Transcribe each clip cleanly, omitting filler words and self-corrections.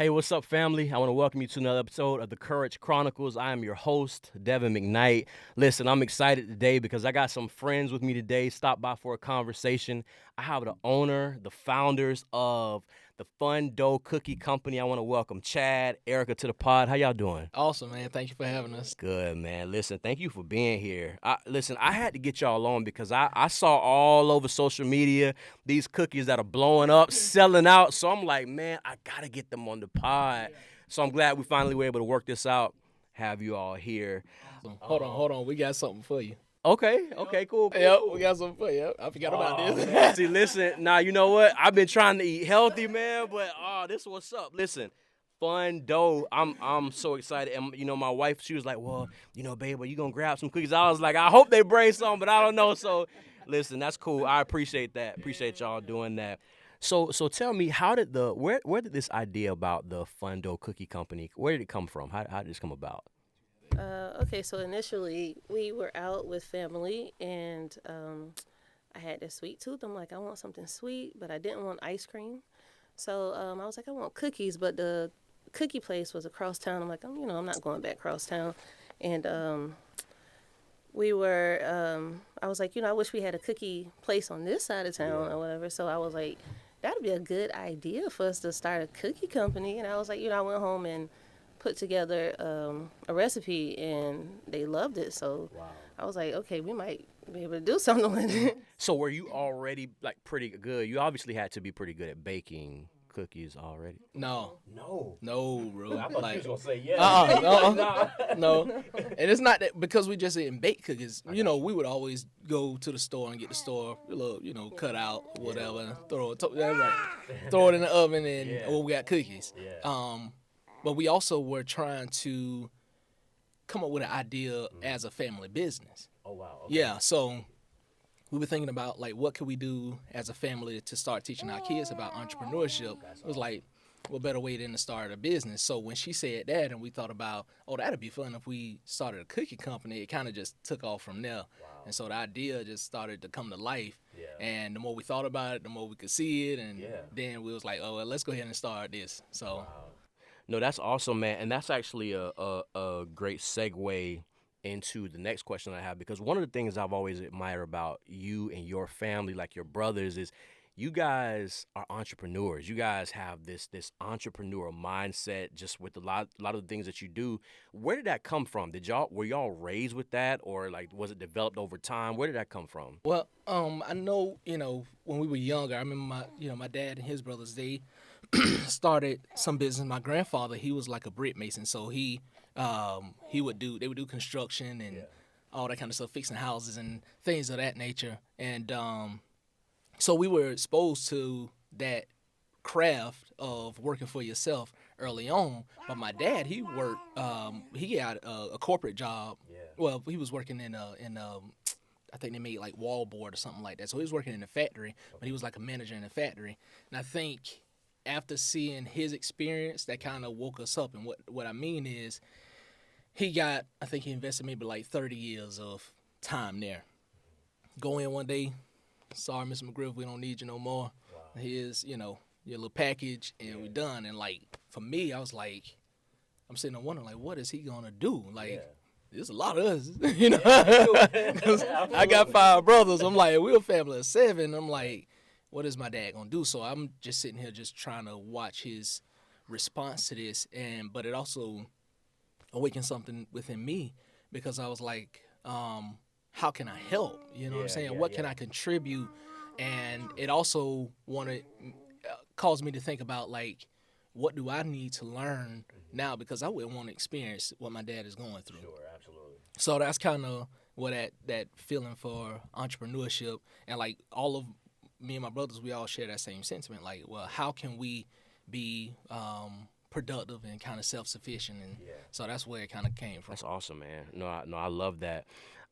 Hey, what's up, family? I want to welcome you to another episode of the Courage Chronicles. I am your host, Devin McKnight. Listen, I'm excited today because I got some friends with me today. Stop by for a conversation. I have the owner, the founders of the Fun Dough Cookie Company. I want to welcome Chad, Ericka to the pod. How y'all doing? Awesome, man. Thank you for having us. Good, man. Listen, thank you for being here. I had to get y'all on because I saw all over social media these cookies that are blowing up, selling out. So I'm like, man, I got to get them on the pod. So I'm glad we finally were able to work this out, have you all here. Awesome. Hold on. We got something for you. Okay, cool. Yep, we got something for you. I forgot about this. Man. See, listen, now you know what? I've been trying to eat healthy, man, but this is what's up. Listen. Fun Dough. I'm so excited. And my wife, she was like, well, babe, are you gonna grab some cookies? I was like, I hope they bring some, but I don't know. So listen, that's cool. I appreciate that. Appreciate y'all doing that. So tell me, where did this idea about the Fun Dough Cookie Company, where did it come from? How did this come about? Okay, so initially we were out with family, and I had this sweet tooth. I'm like, I want something sweet, but I didn't want ice cream. So I was like, I want cookies, but the cookie place was across town. I'm like, I'm not going back across town. And I was like, I wish we had a cookie place on this side of town or whatever. So I was like, that'd be a good idea for us to start a cookie company. And I was like, I went home and put together a recipe, and they loved it. So I was like, okay, we might be able to do something with it. So were you already like pretty good? You obviously had to be pretty good at baking cookies already. No, bro. I thought you was gonna say No. And it's not that because we just didn't bake cookies. We would always go to the store and get the store, cut out whatever, and throw it in the oven, and we got cookies. But we also were trying to come up with an idea as a family business. Oh wow. Okay. Yeah, so we were thinking about what could we do as a family to start teaching our kids about entrepreneurship. It was like, what better way than to start a business? So when she said that, and we thought about, that'd be fun if we started a cookie company, it kind of just took off from there. Wow. And so the idea just started to come to life. Yeah. And the more we thought about it, the more we could see it, and then we was like, let's go ahead and start this. So. Wow. No, that's awesome, man, and that's actually a great segue into the next question I have, because one of the things I've always admired about you and your family, like your brothers, is you guys are entrepreneurs. You guys have this entrepreneur mindset just with a lot of the things that you do. Where did that come from? Were y'all raised with that, or was it developed over time? Where did that come from? Well, I know, when we were younger, I remember my dad and his brothers, they started some business. My grandfather, he was like a brick mason, so they would do construction and all that kind of stuff, fixing houses and things of that nature. And so we were exposed to that craft of working for yourself early on. But my dad, he worked, he got a corporate job. Yeah. Well, he was working in I think they made like wallboard or something like that. So he was working in a factory, but he was like a manager in a factory. And I think after seeing his experience, that kind of woke us up. And what I mean is, I think he invested maybe like 30 years of time there. Go in one day, sorry, Mr. McGriff, we don't need you no more. Wow. Here's, your little package, and we're done. And for me, I was like, I'm sitting there wondering, what is he gonna do? There's a lot of us, I got 5 brothers. I'm like, we're a family of 7. I'm like, what is my dad gonna do? So I'm just sitting here just trying to watch his response to this, but it also awakened something within me, because I was like, how can I help? You know what I'm saying? What can I contribute? And it also caused me to think about what do I need to learn now, because I wouldn't want to experience what my dad is going through. Sure, absolutely. So that's kind of what that feeling for entrepreneurship, and all of me and my brothers, we all share that same sentiment. How can we be productive and kind of self-sufficient? And so that's where it kind of came from. That's awesome, man. No, I love that.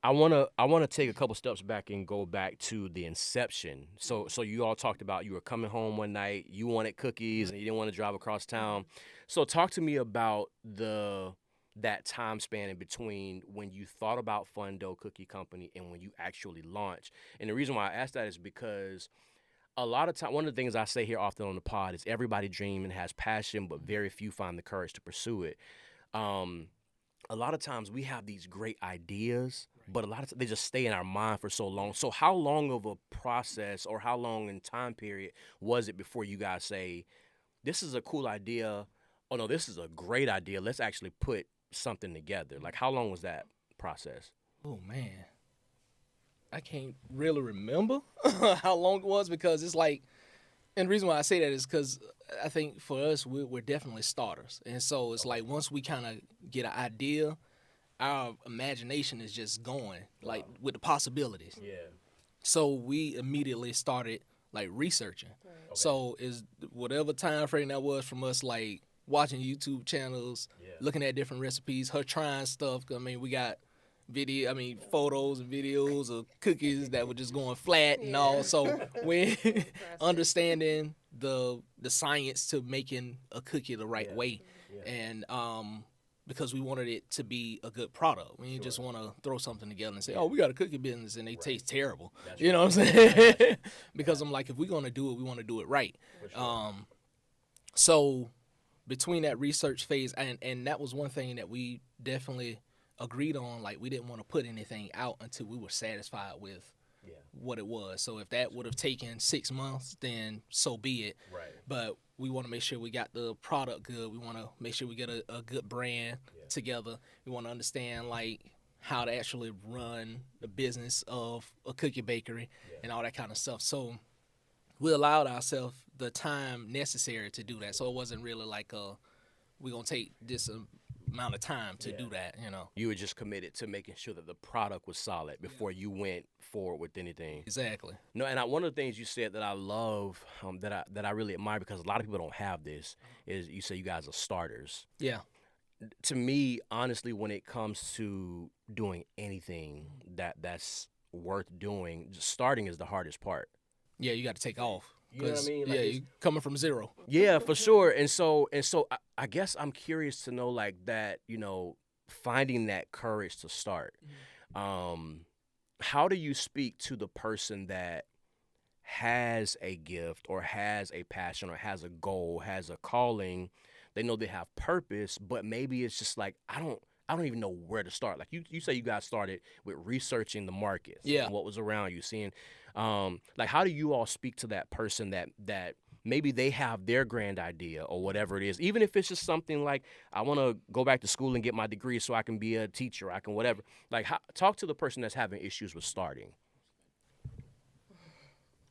I wanna take a couple steps back and go back to the inception. So you all talked about you were coming home one night, you wanted cookies, and you didn't want to drive across town. So talk to me about that time span in between when you thought about Fun Dough Cookie Company and when you actually launched. And the reason why I asked that is because a lot of time, one of the things I say here often on the pod is everybody dream and has passion, but very few find the courage to pursue it. Um, a lot of times we have these great ideas, but a lot of they just stay in our mind for so long. So how long of a process or how long in time period was it before you guys say, this is a cool idea? Oh no, this is a great idea. Let's actually put something together. Like how long was that process? Oh man, I can't really remember how long it was because it's like, and the reason why I say that is because I think for us we're definitely starters, and so it's like once we kind of get an idea, our imagination is just going like with the possibilities. Yeah. So we immediately started like researching. Right. Okay. So is whatever time frame that was from us like watching YouTube channels, looking at different recipes, her trying stuff. I mean, we got photos and videos of cookies that were just going flat and all. So we understanding the science to making a cookie the right way, and because we wanted it to be a good product. We didn't just want to throw something together and say, oh, we got a cookie business and they taste terrible. That's you know what I'm saying? Because I'm like, if we're going to do it, we want to do it right. Sure. So between that research phase, and that was one thing that we definitely agreed on, like we didn't want to put anything out until we were satisfied with what it was. So if that would have taken 6 months, then so be it. Right. But we want to make sure we got the product good. We want to make sure we get a good brand together. We want to understand like how to actually run the business of a cookie bakery and all that kind of stuff. So we allowed ourselves the time necessary to do that. So it wasn't really like we're going to take this amount of time to do that, you know. You were just committed to making sure that the product was solid before you went forward with anything. Exactly. No, and one of the things you said that I love, that I really admire, because a lot of people don't have this, is you say you guys are starters. Yeah. To me, honestly, when it comes to doing anything that's worth doing, starting is the hardest part. Yeah, you got to take off. You know what I mean? Like you're coming from zero. Yeah, for sure. And so I guess I'm curious to know like that, you know, finding that courage to start. How do you speak to the person that has a gift or has a passion or has a goal, has a calling? They know they have purpose, but maybe it's just like I don't even know where to start. Like you say you guys started with researching the markets and what was around you, seeing like how do you all speak to that person that maybe they have their grand idea or whatever it is, even if it's just something like I want to go back to school and get my degree so I can be a teacher, I can whatever. Like talk to the person that's having issues with starting.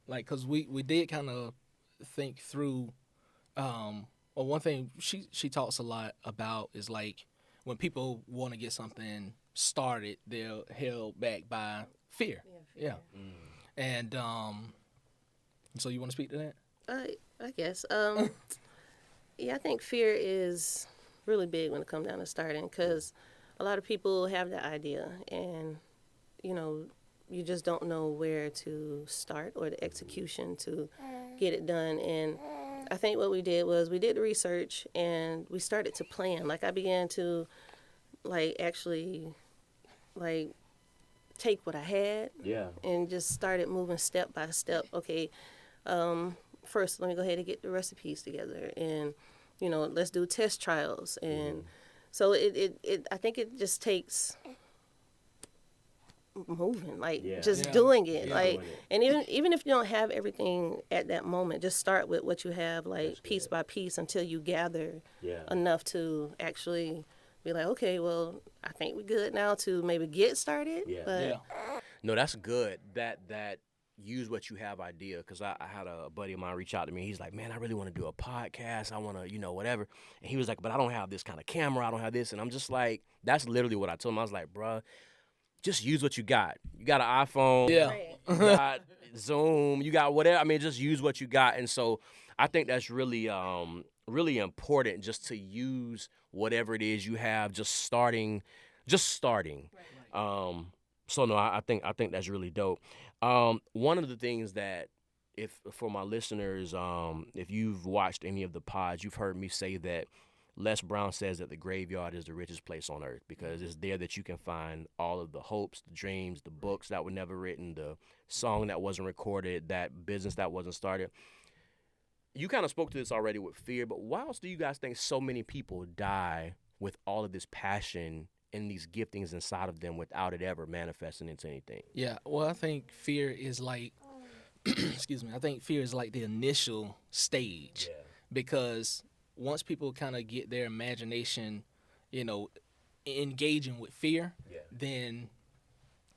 Like, cause we did kind of think through. Well, one thing she talks a lot about is like when people want to get something started, they're held back by fear. Yeah. And so you want to speak to that? I guess. Yeah, I think fear is really big when it comes down to starting because a lot of people have the idea and, you know, you just don't know where to start or the execution to get it done. And I think what we did was we did the research and we started to plan. Like I began to like actually like take what I had and just started moving step by step. Okay, first let me go ahead and get the recipes together and, you know, let's do test trials. And so it I think it just takes moving, like doing it, like doing it. And even if you don't have everything at that moment, just start with what you have, like piece by piece until you gather enough to actually be like, okay, well, I think we're good now to maybe get started. No, that's good. That use what you have idea, because I had a buddy of mine reach out to me. He's like, man, I really want to do a podcast. I want to, you know, whatever. And he was like, but I don't have this kind of camera. I don't have this. And I'm just like, that's literally what I told him. I was like, bruh, just use what you got. You got an iPhone. You got Zoom. You got whatever. I mean, just use what you got. And so I think that's really, really important just to use whatever it is you have, just starting. So no, I think that's really dope. One of the things that, if for my listeners, if you've watched any of the pods, you've heard me say that Les Brown says that the graveyard is the richest place on earth because it's there that you can find all of the hopes, the dreams, the books that were never written, the song that wasn't recorded, that business that wasn't started. You kind of spoke to this already with fear, but why else do you guys think so many people die with all of this passion and these giftings inside of them without it ever manifesting into anything? Yeah, well, I think fear is like, excuse me, I think fear is like the initial stage because once people kind of get their imagination, you know, engaging with fear, then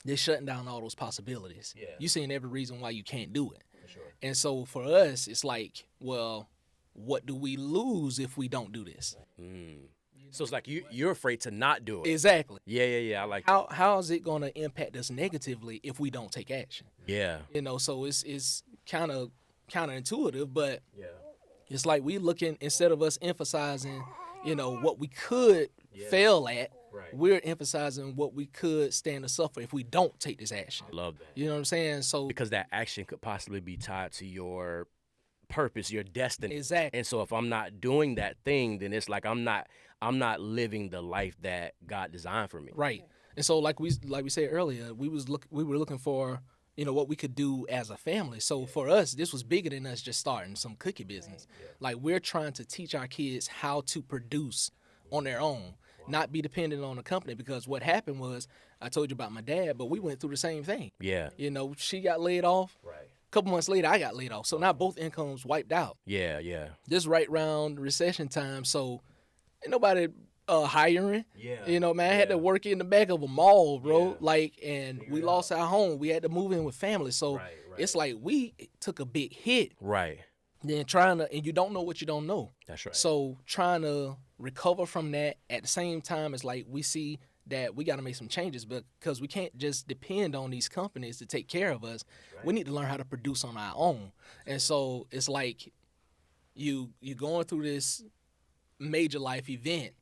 they're shutting down all those possibilities. Yeah. You're seeing every reason why you can't do it. For sure. And so for us, it's like, well, what do we lose if we don't do this? So it's like you're afraid to not do it. Exactly. Yeah. I like How is it going to impact us negatively if we don't take action? Yeah. You know, so it's kind of counterintuitive, but Yeah. it's like we looking, instead of us emphasizing, you know, what we could fail at, Right. we're emphasizing what we could stand to suffer if we don't take this action. Love that. You know what I'm saying? So Because that action could possibly be tied to your purpose, your destiny. Exactly. And so if I'm not doing that thing, then it's like I'm not living the life that God designed for me. Right. And so like we said earlier, we were looking for, you know, what we could do as a family. So for us, this was bigger than us just starting some cookie business. Like we're trying to teach our kids how to produce on their own, not be dependent on a company, because what happened was, I told you about my dad, but we went through the same thing. Yeah. You know, she got laid off. Right. A couple months later, I got laid off. So now both incomes wiped out. Yeah. Just right around recession time. So ain't nobody hiring. Yeah. You know, man, I had to work in the back of a mall, bro. Yeah. Like, and we lost our home. We had to move in with family. So Right. it's like we took a big hit. Right. Then and you don't know what you don't know. That's right. So trying to recover from that at the same time, it's like we see that we got to make some changes because we can't just depend on these companies to take care of us. We need to learn how to produce on our own. And so it's like you going through this major life event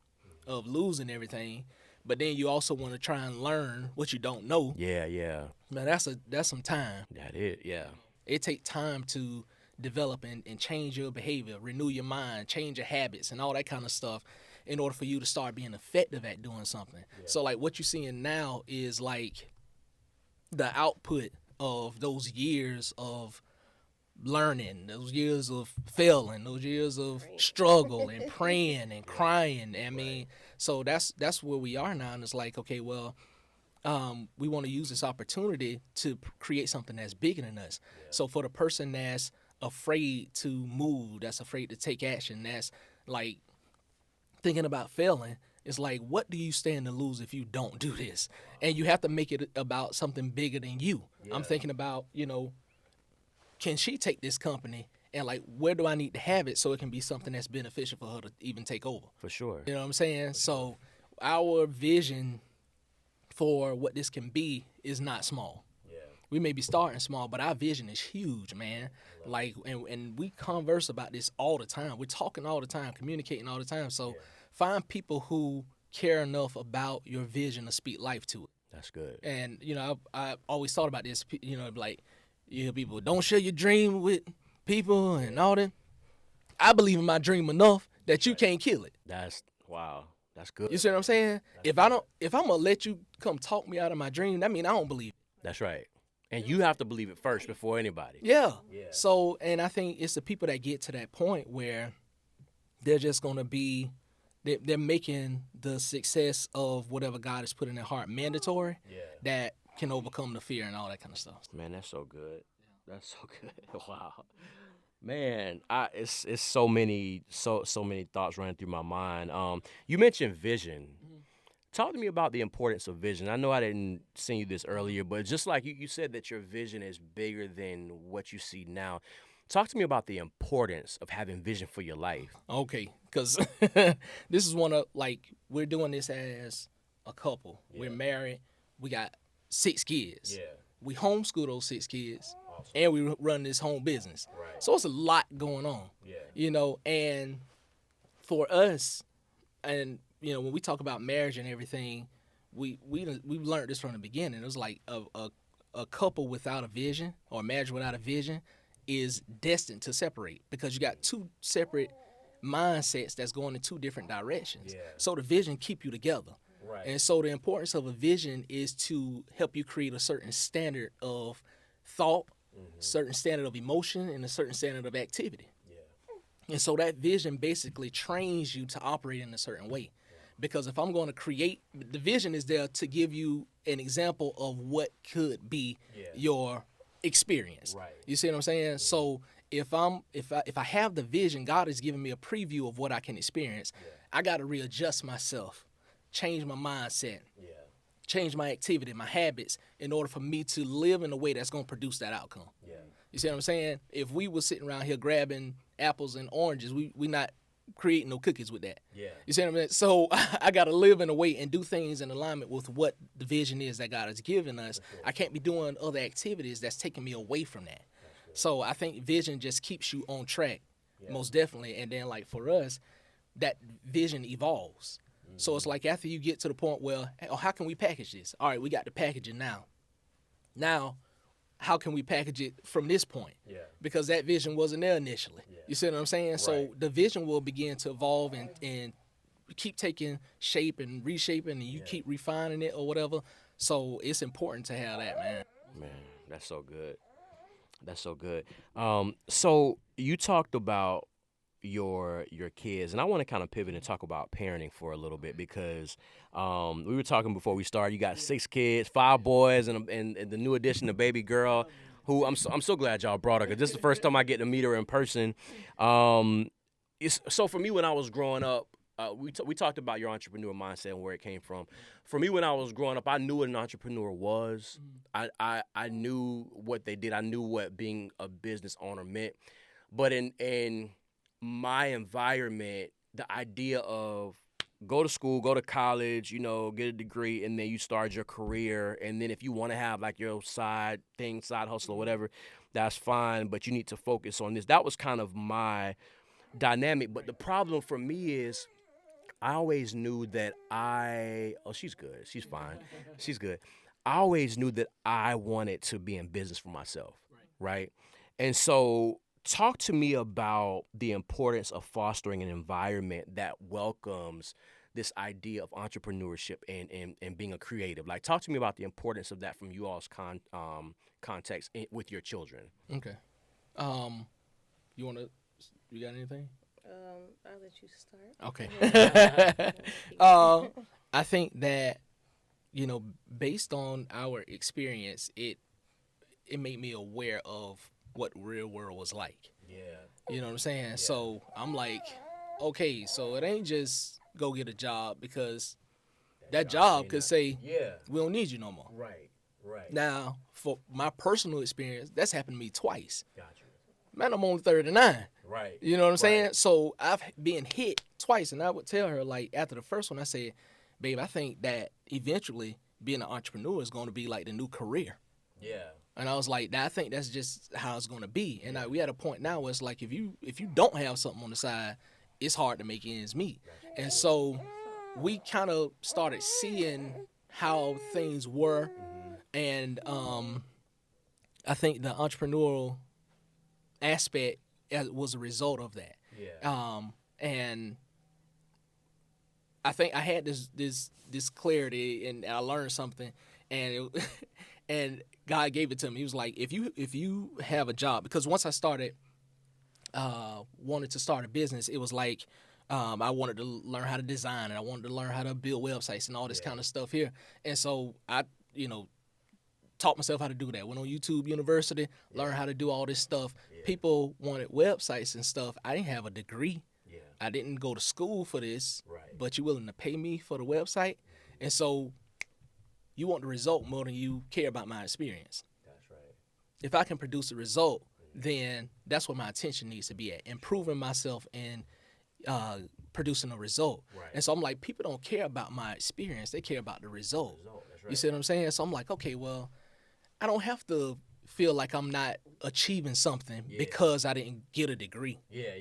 of losing everything, but then you also want to try and learn what you don't know. Yeah. Man, that's some time. That is, yeah. It takes time to develop and change your behavior, renew your mind, change your habits and all that kind of stuff in order for you to start being effective at doing something. So like what you're seeing now is like the output of those years of learning, those years of failing, those years of struggle and praying and crying. I mean, so that's where we are now. And it's like, okay, well, we want to use this opportunity to create something that's bigger than us. So for the person that's afraid to move, that's afraid to take action, that's like thinking about failing, it's like, what do you stand to lose if you don't do this? And you have to make it about something bigger than you. I'm thinking about, you know, can she take this company and like, where do I need to have it so it can be something that's beneficial for her to even take over? For sure. You know what I'm saying? So our vision for what this can be is not small. We may be starting small, but our vision is huge, man. Like, and we converse about this all the time. We're talking all the time, communicating all the time. So find people who care enough about your vision to speak life to it. That's good. And, you know, I always thought about this, you know, like, you hear people, don't share your dream with people and all that. I believe in my dream enough that you can't kill it. Wow. That's good. You see what I'm saying? If I'm gonna let you come talk me out of my dream, that means I don't believe it. That's right. And you have to believe it first before anybody. Yeah. So, and I think it's the people that get to that point where they're just gonna be, they're making the success of whatever God has put in their heart mandatory. That can overcome the fear and all that kind of stuff. Man, that's so good. That's so good. Wow. Man, it's so many thoughts running through my mind. You mentioned vision. Talk to me about the importance of vision. I know I didn't send you this earlier, but just like you said that your vision is bigger than what you see now. Talk to me about the importance of having vision for your life. Okay, because this is one of, like, we're doing this as a couple. We're married. We got 6 kids. We homeschool those 6 kids. Awesome. And we run this home business. Right. So it's a lot going on. You know, and for us, and you know, when we talk about marriage and everything, we've learned this from the beginning. It was like a couple without a vision, or a marriage without a vision, is destined to separate, because you got 2 separate mindsets that's going in two different directions. Yeah. So the vision keep you together. Right. And so the importance of a vision is to help you create a certain standard of thought, certain standard of emotion, and a certain standard of activity. Yeah. And so that vision basically trains you to operate in a certain way. Because if I'm going to create, the vision is there to give you an example of what could be your experience. Right. You see what I'm saying? So if I have the vision, God is giving me a preview of what I can experience. I got to readjust myself, change my mindset, change my activity, my habits, in order for me to live in a way that's going to produce that outcome. Yeah. You see what I'm saying? If we were sitting around here grabbing apples and oranges, we not creating no cookies with that. Yeah. You see what I mean? So I got to live in a way and do things in alignment with what the vision is that God has given us. I can't be doing other activities that's taking me away from that. So I think vision just keeps you on track, most definitely. And then like for us, that vision evolves. So it's like after you get to the point where, oh, how can we package this? All right, we got the packaging now. Now, how can we package it from this point? Yeah. Because that vision wasn't there initially. You see what I'm saying? Right. So the vision will begin to evolve and keep taking shape and reshaping, and you keep refining it or whatever. So it's important to have that, man. Man, that's so good. That's so good. So you talked about your kids, and I want to kind of pivot and talk about parenting for a little bit because we were talking before we started. You got 6 kids, 5 boys, and the new addition, the baby girl, who I'm so glad y'all brought her because this is the first time I get to meet her in person. So for me, when I was growing up, we talked about your entrepreneur mindset and where it came from. For me, when I was growing up, I knew what an entrepreneur was. I knew what they did. I knew what being a business owner meant. But in my environment, the idea of go to school, go to college, get a degree, and then you start your career. And then if you want to have like your side hustle or whatever, that's fine. But you need to focus on this. That was kind of my dynamic. But the problem for me is I always knew that she's good. She's fine. She's good. I always knew that I wanted to be in business for myself, right? And so talk to me about the importance of fostering an environment that welcomes this idea of entrepreneurship and being a creative. Like, talk to me about the importance of that from you all's context with your children. Okay. You got anything? I'll let you start. Okay. I think that, based on our experience, it made me aware of what real world was like. Yeah. You know what I'm saying? So I'm like, okay, so it ain't just go get a job because that job could say, we don't need you no more. Right. Now, for my personal experience, that's happened to me twice. Gotcha. Man, I'm only 39. Right. You know what I'm saying? So I've been hit twice, and I would tell her, like, after the first one, I said, babe, I think that eventually being an entrepreneur is going to be like the new career. Yeah. And I was like, I think that's just how it's going to be. And we at a point now where it's like, if you don't have something on the side, it's hard to make ends meet. And so we kind of started seeing how things were. And I think the entrepreneurial aspect was a result of that. Yeah. And I think I had this clarity, and I learned something, and and God gave it to me. He was like, if you have a job, because once I started wanted to start a business, it was like I wanted to learn how to design, and I wanted to learn how to build websites and all this kind of stuff here. And so I, taught myself how to do that. Went on YouTube University, learned how to do all this stuff. People wanted websites and stuff. I didn't have a degree. I didn't go to school for this, but you're willing to pay me for the website. And so you want the result more than you care about my experience. That's right. If I can produce a result, then that's where my attention needs to be at, improving myself and producing a result. Right. And so I'm like, people don't care about my experience. They care about the result. That's right. You see what I'm saying? So I'm like, okay, well, I don't have to feel like I'm not achieving something because I didn't get a degree. Yeah.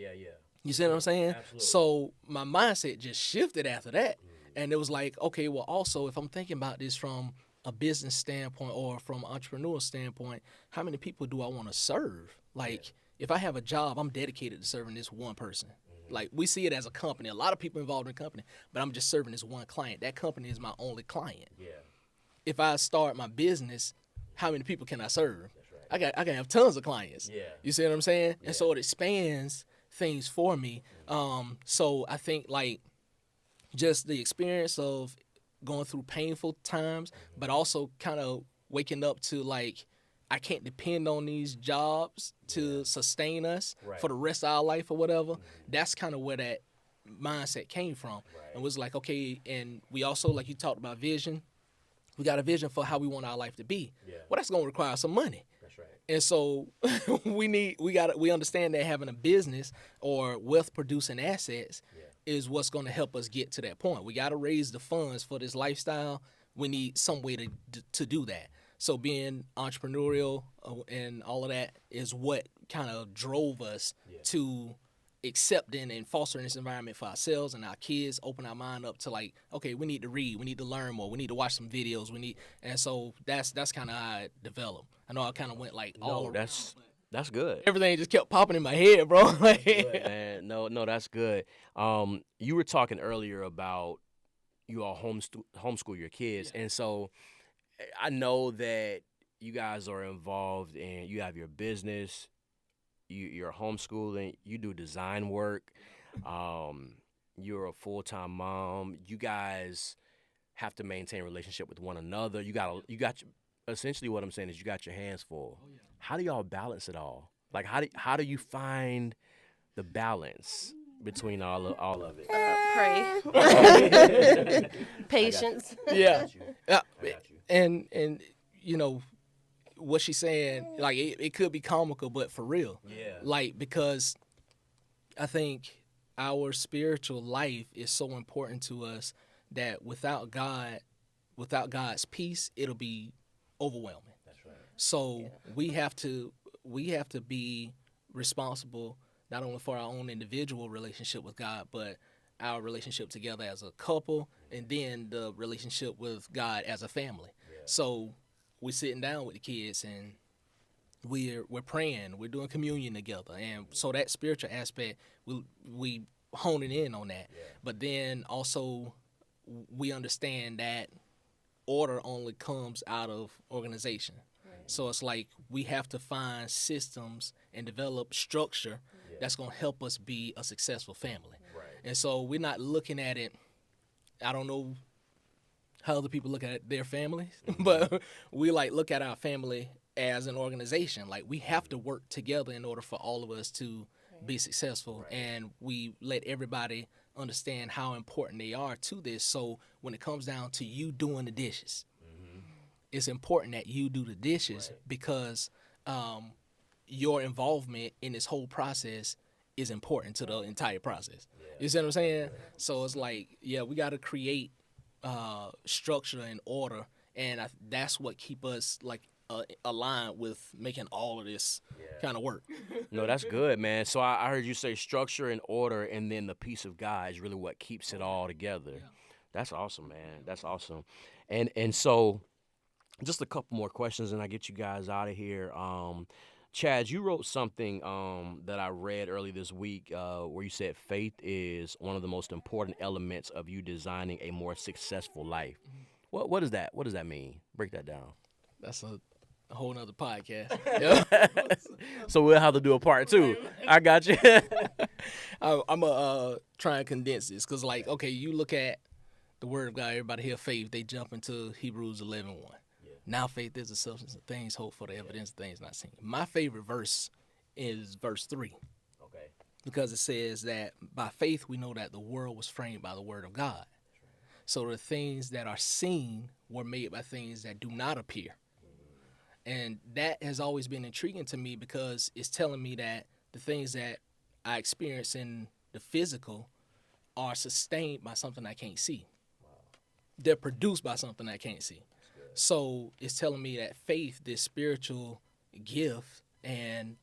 You see what I'm saying? Absolutely. So my mindset just shifted after that. And it was like, okay, well, also, if I'm thinking about this from a business standpoint or from an entrepreneurial standpoint, how many people do I want to serve? Like, if I have a job, I'm dedicated to serving this one person. Like, we see it as a company. A lot of people involved in the company, but I'm just serving this one client. That company is my only client. Yeah. If I start my business, how many people can I serve? That's right. I can have tons of clients. Yeah. You see what I'm saying? Yeah. And so it expands things for me. So I think, like, just the experience of going through painful times, but also kind of waking up to, like, I can't depend on these jobs to sustain us for the rest of our life or whatever. That's kind of where that mindset came from. And was like, okay, and we also, like you talked about vision, we got a vision for how we want our life to be. Yeah. Well, that's going to require some money. That's right. And so we understand that having a business or wealth producing assets is what's going to help us get to that point. We got to raise the funds for this lifestyle. We need some way to do that. So being entrepreneurial and all of that is what kind of drove us to accepting and fostering this environment for ourselves and our kids, open our mind up to, like, okay, we need to read, we need to learn more, we need to watch some videos, and so that's kind of how it developed. I know I kind of went like all around, that's good. everything just kept popping in my head, bro. Like, Good, man. No, that's good. You were talking earlier about you all homeschool your kids, and so I know that you guys are involved and you have your business, you're homeschooling, you do design work, you're a full-time mom. You guys have to maintain a relationship with one another. Essentially what I'm saying is you got your hands full. How do y'all balance it all? Like, how do you find the balance between all of it? Pray. Patience. Yeah. I got you. And you know what she's saying, like, it could be comical, but for real. Yeah. Like, because I think our spiritual life is so important to us that without God's peace, it'll be overwhelming. That's right. So we have to be responsible not only for our own individual relationship with God, but our relationship together as a couple, and then the relationship with God as a family. Yeah. So we're sitting down with the kids and we're praying, we're doing communion together, and so that spiritual aspect we honing in on that. Yeah. But then also we understand that order only comes out of organization. Right. So it's like we have to find systems and develop structure that's going to help us be a successful family. Right. And so we're not looking at it, I don't know how other people look at their families, but we look at our family as an organization. Like, we have to work together in order for all of us to be successful. Right. And we let everybody understand how important they are to this. So when it comes down to you doing the dishes, it's important that you do the dishes because your involvement in this whole process is important to the entire process. Yeah. You see what I'm saying? Yeah. So it's like, we got to create structure and order, and that's what keep us aligned with making all of this kind of work. No, that's good, man. So I heard you say structure and order, and then the peace of God is really what keeps it all together. Yeah. That's awesome, man. That's awesome. And so just a couple more questions, and I get you guys out of here. Chad, you wrote something that I read early this week where you said faith is one of the most important elements of you designing a more successful life. What is that? What does that mean? Break that down. That's a whole nother podcast. So we'll have to do a part 2. I got you. I'm going to try and condense this because, okay, you look at the word of God, everybody hear faith, they jump into Hebrews 11:1. Now faith is the substance of things hoped for, the evidence of things not seen. My favorite verse is verse 3. Okay. Because it says that by faith we know that the world was framed by the word of God. Right. So the things that are seen were made by things that do not appear. And that has always been intriguing to me because it's telling me that the things that I experience in the physical are sustained by something I can't see. Wow. They're produced by something I can't see. So it's telling me that faith, this spiritual gift and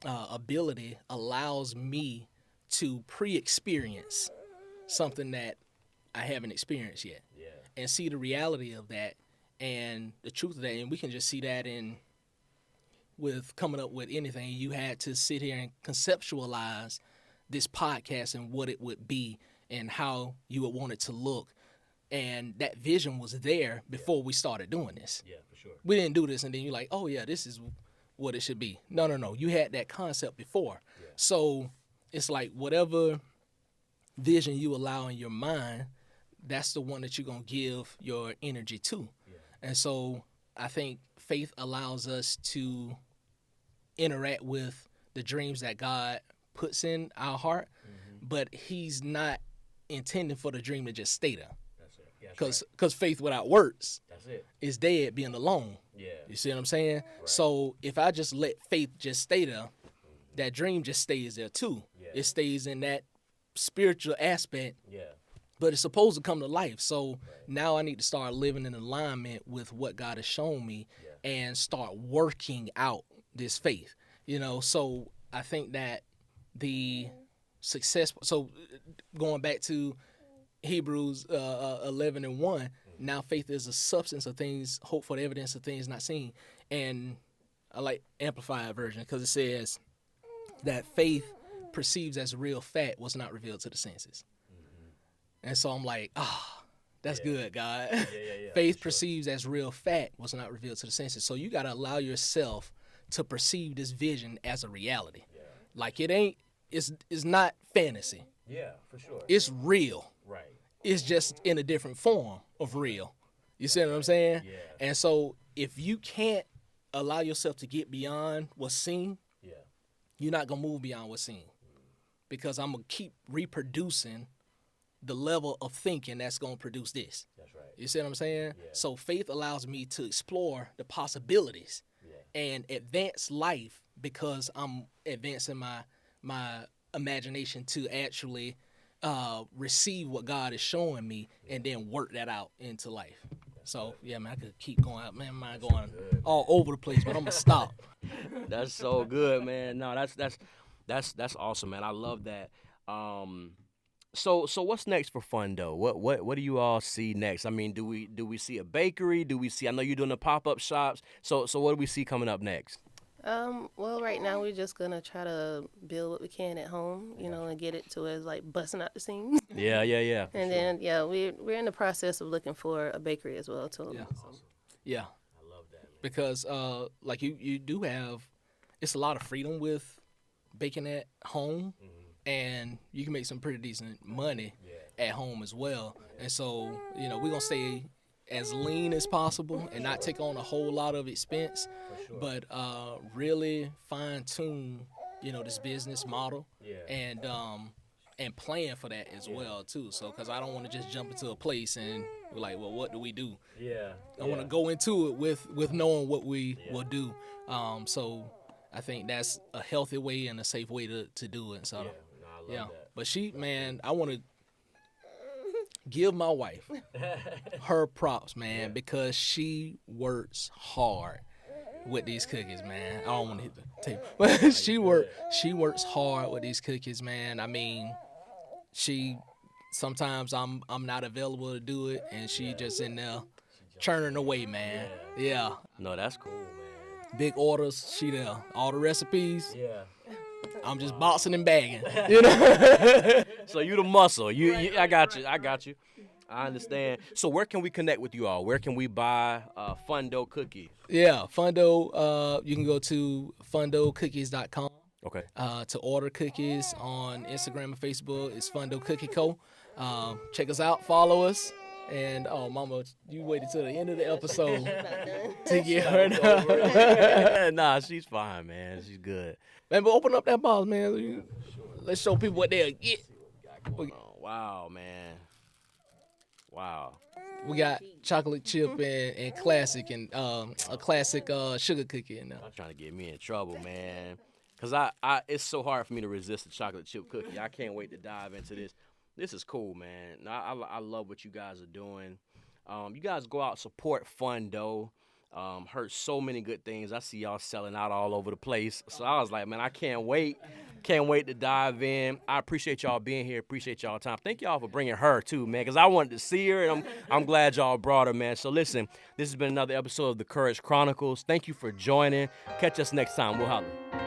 ability, allows me to pre-experience something that I haven't experienced yet, and see the reality of that and the truth of that. And we can just see that with coming up with anything. You had to sit here and conceptualize this podcast and what it would be and how you would want it to look. And that vision was there before we started doing this. Yeah, for sure. We didn't do this and then you're like, oh yeah, this is what it should be. No. You had that concept before. Yeah. So it's like whatever vision you allow in your mind, that's the one that you're going to give your energy to. Yeah. And so I think faith allows us to interact with the dreams that God puts in our heart, but he's not intending for the dream to just stay there. Because faith without works is dead being alone. Yeah. You see what I'm saying? Right. So if I just let faith just stay there, that dream just stays there too. Yeah. It stays in that spiritual aspect. Yeah. But it's supposed to come to life. So now I need to start living in alignment with what God has shown me and start working out this faith. So I think that the success, so going back to Hebrews 11:1. Now faith is a substance of things, hope for the evidence of things not seen. And I like Amplified version because it says that faith perceives as real fact was not revealed to the senses. And so I'm like, that's good, God. Faith perceives as real fact was not revealed to the senses. So you got to allow yourself to perceive this vision as a reality. Yeah. Like it's not fantasy. Yeah, for sure. It's real. Right. It's just in a different form of real. You see what I'm saying? Yeah. And so if you can't allow yourself to get beyond what's seen, you're not going to move beyond what's seen. Because I'm going to keep reproducing the level of thinking that's going to produce this. That's right. You see what I'm saying? Yeah. So faith allows me to explore the possibilities and advance life because I'm advancing my imagination to actually receive what God is showing me and then work that out into life. So, yeah, man, I could keep going out. Man, mine going all over the place, but I'm going to stop. That's so good, man. No, that's awesome, man. I love that. So what's next for Fundo? What do you all see next? I mean, do we see a bakery? I know you're doing the pop-up shops. So what do we see coming up next? Well, right now we're just gonna try to build what we can at home, and get it to us like busting out the seams. Yeah. And then we're in the process of looking for a bakery as well too. Yeah. Awesome. Yeah. I love that, man. Because like you do have, it's a lot of freedom with baking at home, and you can make some pretty decent money at home as well. And so we're gonna stay as lean as possible and not take on a whole lot of expense, but really fine tune, this business model and plan for that as well too. So, because I don't want to just jump into a place and we're like, well, what do we do? I want to go into it with knowing what we will do. So I think that's a healthy way and a safe way to do it. So I love that. But I want to give my wife her props, man, because she works hard with these cookies, man. I don't want to hit the tape, but she works hard with these cookies, man. I mean, sometimes I'm not available to do it, and she just in there churning away, man. Yeah. No, that's cool, man. Big orders, she there. All the recipes. Yeah. I'm just boxing and bagging, So you the muscle. I got you. I understand. So where can we connect with you all? Where can we buy Fundo cookies? Yeah, Fundo. You can go to fundocookies.com. Okay. To order cookies on Instagram and Facebook, it's Fundo Cookie Co. Check us out. Follow us. And Mama, you waited till the end of the episode to get her. Nah, she's fine, man. She's good. Man, but open up that box, man. Let's show people what they'll get. Wow, man. Wow. We got chocolate chip and classic and a classic sugar cookie in there. I'm trying to get me in trouble, man. Cause it's so hard for me to resist the chocolate chip cookie. I can't wait to dive into this. This is cool, man. I love what you guys are doing. You guys go out, support Fundo. Heard so many good things. I see y'all selling out all over the place. So I was like, man, I can't wait. Can't wait to dive in. I appreciate y'all being here. Appreciate y'all time. Thank y'all for bringing her too, man, because I wanted to see her, and I'm glad y'all brought her, man. So listen, this has been another episode of the Courage Chronicles. Thank you for joining. Catch us next time. We'll holler.